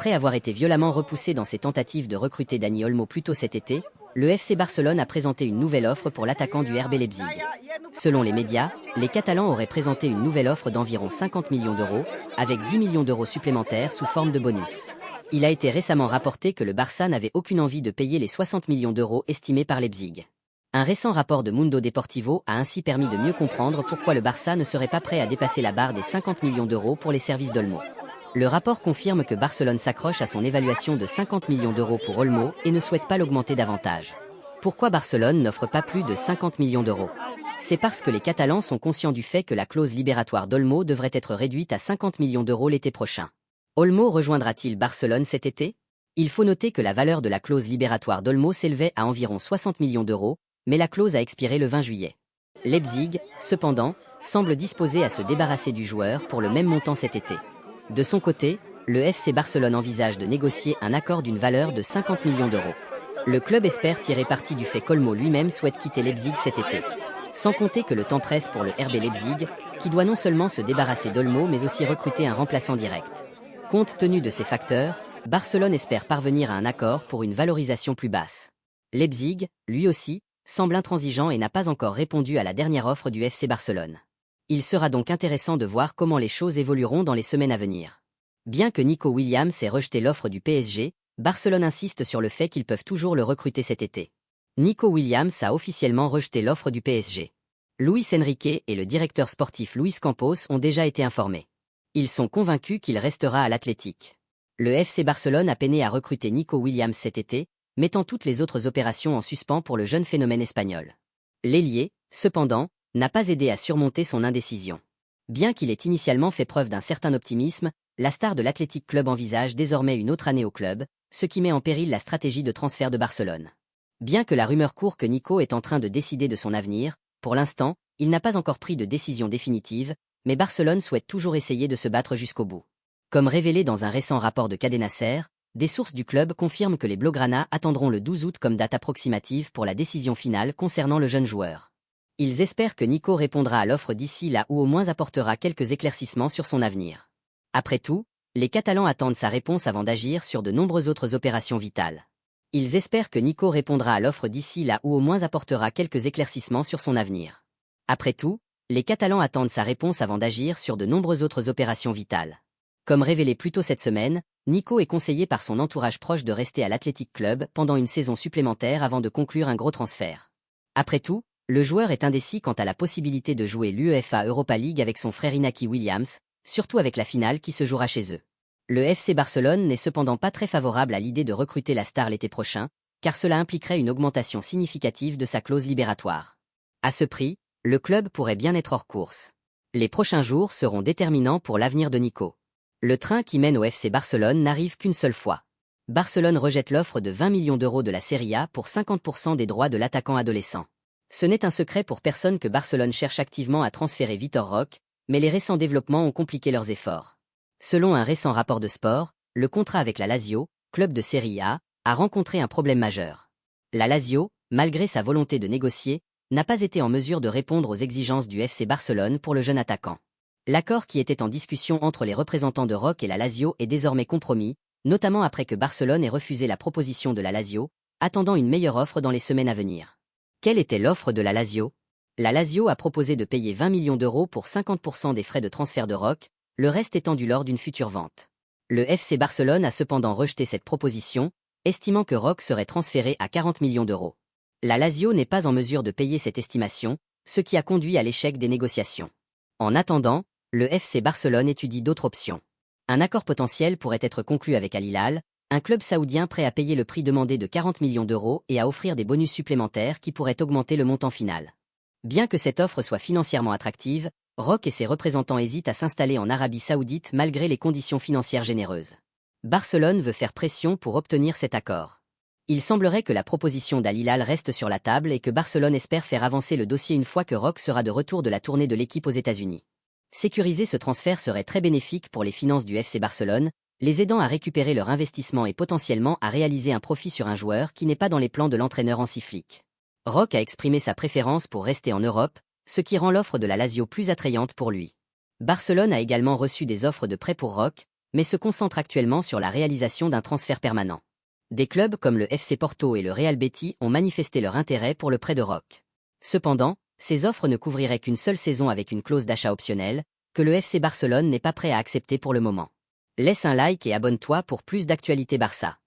Après avoir été violemment repoussé dans ses tentatives de recruter Dani Olmo plus tôt cet été, le FC Barcelone a présenté une nouvelle offre pour l'attaquant du RB Leipzig. Selon les médias, les Catalans auraient présenté une nouvelle offre d'environ 50 millions d'euros, avec 10 millions d'euros supplémentaires sous forme de bonus. Il a été récemment rapporté que le Barça n'avait aucune envie de payer les 60 millions d'euros estimés par Leipzig. Un récent rapport de Mundo Deportivo a ainsi permis de mieux comprendre pourquoi le Barça ne serait pas prêt à dépasser la barre des 50 millions d'euros pour les services d'Olmo. Le rapport confirme que Barcelone s'accroche à son évaluation de 50 millions d'euros pour Olmo et ne souhaite pas l'augmenter davantage. Pourquoi Barcelone n'offre pas plus de 50 millions d'euros? C'est parce que les Catalans sont conscients du fait que la clause libératoire d'Olmo devrait être réduite à 50 millions d'euros l'été prochain. Olmo rejoindra-t-il Barcelone cet été? Il faut noter que la valeur de la clause libératoire d'Olmo s'élevait à environ 60 millions d'euros, mais la clause a expiré le 20 juillet. Leipzig, cependant, semble disposé à se débarrasser du joueur pour le même montant cet été. De son côté, le FC Barcelone envisage de négocier un accord d'une valeur de 50 millions d'euros. Le club espère tirer parti du fait qu'Olmo lui-même souhaite quitter Leipzig cet été. Sans compter que le temps presse pour le RB Leipzig, qui doit non seulement se débarrasser d'Olmo mais aussi recruter un remplaçant direct. Compte tenu de ces facteurs, Barcelone espère parvenir à un accord pour une valorisation plus basse. Leipzig, lui aussi, semble intransigeant et n'a pas encore répondu à la dernière offre du FC Barcelone. Il sera donc intéressant de voir comment les choses évolueront dans les semaines à venir. Bien que Nico Williams ait rejeté l'offre du PSG, Barcelone insiste sur le fait qu'ils peuvent toujours le recruter cet été. Nico Williams a officiellement rejeté l'offre du PSG. Luis Enrique et le directeur sportif Luis Campos ont déjà été informés. Ils sont convaincus qu'il restera à l'Athletic. Le FC Barcelone a peiné à recruter Nico Williams cet été, mettant toutes les autres opérations en suspens pour le jeune phénomène espagnol. L'ailier, cependant, n'a pas aidé à surmonter son indécision. Bien qu'il ait initialement fait preuve d'un certain optimisme, la star de l'Athletic Club envisage désormais une autre année au club, ce qui met en péril la stratégie de transfert de Barcelone. Bien que la rumeur court que Nico est en train de décider de son avenir, pour l'instant, il n'a pas encore pris de décision définitive, mais Barcelone souhaite toujours essayer de se battre jusqu'au bout. Comme révélé dans un récent rapport de Cadena Ser, des sources du club confirment que les Blaugrana attendront le 12 août comme date approximative pour la décision finale concernant le jeune joueur. Ils espèrent que Nico répondra à l'offre d'ici là ou au moins apportera quelques éclaircissements sur son avenir. Après tout, les Catalans attendent sa réponse avant d'agir sur de nombreuses autres opérations vitales. Ils espèrent que Nico répondra à l'offre d'ici là ou au moins apportera quelques éclaircissements sur son avenir. Après tout, les Catalans attendent sa réponse avant d'agir sur de nombreuses autres opérations vitales. Comme révélé plus tôt cette semaine, Nico est conseillé par son entourage proche de rester à l'Athletic Club pendant une saison supplémentaire avant de conclure un gros transfert. Après tout, le joueur est indécis quant à la possibilité de jouer l'UEFA Europa League avec son frère Inaki Williams, surtout avec la finale qui se jouera chez eux. Le FC Barcelone n'est cependant pas très favorable à l'idée de recruter la star l'été prochain, car cela impliquerait une augmentation significative de sa clause libératoire. À ce prix, le club pourrait bien être hors course. Les prochains jours seront déterminants pour l'avenir de Nico. Le train qui mène au FC Barcelone n'arrive qu'une seule fois. Barcelone rejette l'offre de 20 millions d'euros de la Serie A pour 50% des droits de l'attaquant adolescent. Ce n'est un secret pour personne que Barcelone cherche activement à transférer Vitor Roque, mais les récents développements ont compliqué leurs efforts. Selon un récent rapport de Sport, le contrat avec la Lazio, club de Serie A, a rencontré un problème majeur. La Lazio, malgré sa volonté de négocier, n'a pas été en mesure de répondre aux exigences du FC Barcelone pour le jeune attaquant. L'accord qui était en discussion entre les représentants de Roque et la Lazio est désormais compromis, notamment après que Barcelone ait refusé la proposition de la Lazio, attendant une meilleure offre dans les semaines à venir. Quelle était l'offre de la Lazio? La Lazio a proposé de payer 20 millions d'euros pour 50% des frais de transfert de Roque, le reste étant dû lors d'une future vente. Le FC Barcelone a cependant rejeté cette proposition, estimant que Roque serait transféré à 40 millions d'euros. La Lazio n'est pas en mesure de payer cette estimation, ce qui a conduit à l'échec des négociations. En attendant, le FC Barcelone étudie d'autres options. Un accord potentiel pourrait être conclu avec Al Hilal, un club saoudien prêt à payer le prix demandé de 40 millions d'euros et à offrir des bonus supplémentaires qui pourraient augmenter le montant final. Bien que cette offre soit financièrement attractive, Roque et ses représentants hésitent à s'installer en Arabie Saoudite malgré les conditions financières généreuses. Barcelone veut faire pression pour obtenir cet accord. Il semblerait que la proposition d'Al Hilal reste sur la table et que Barcelone espère faire avancer le dossier une fois que Roque sera de retour de la tournée de l'équipe aux États-Unis. Sécuriser ce transfert serait très bénéfique pour les finances du FC Barcelone, les aidant à récupérer leur investissement et potentiellement à réaliser un profit sur un joueur qui n'est pas dans les plans de l'entraîneur Hansi Flick. Roque a exprimé sa préférence pour rester en Europe, ce qui rend l'offre de la Lazio plus attrayante pour lui. Barcelone a également reçu des offres de prêt pour Roque, mais se concentre actuellement sur la réalisation d'un transfert permanent. Des clubs comme le FC Porto et le Real Betis ont manifesté leur intérêt pour le prêt de Roque. Cependant, ces offres ne couvriraient qu'une seule saison avec une clause d'achat optionnelle, que le FC Barcelone n'est pas prêt à accepter pour le moment. Laisse un like et abonne-toi pour plus d'actualités Barça.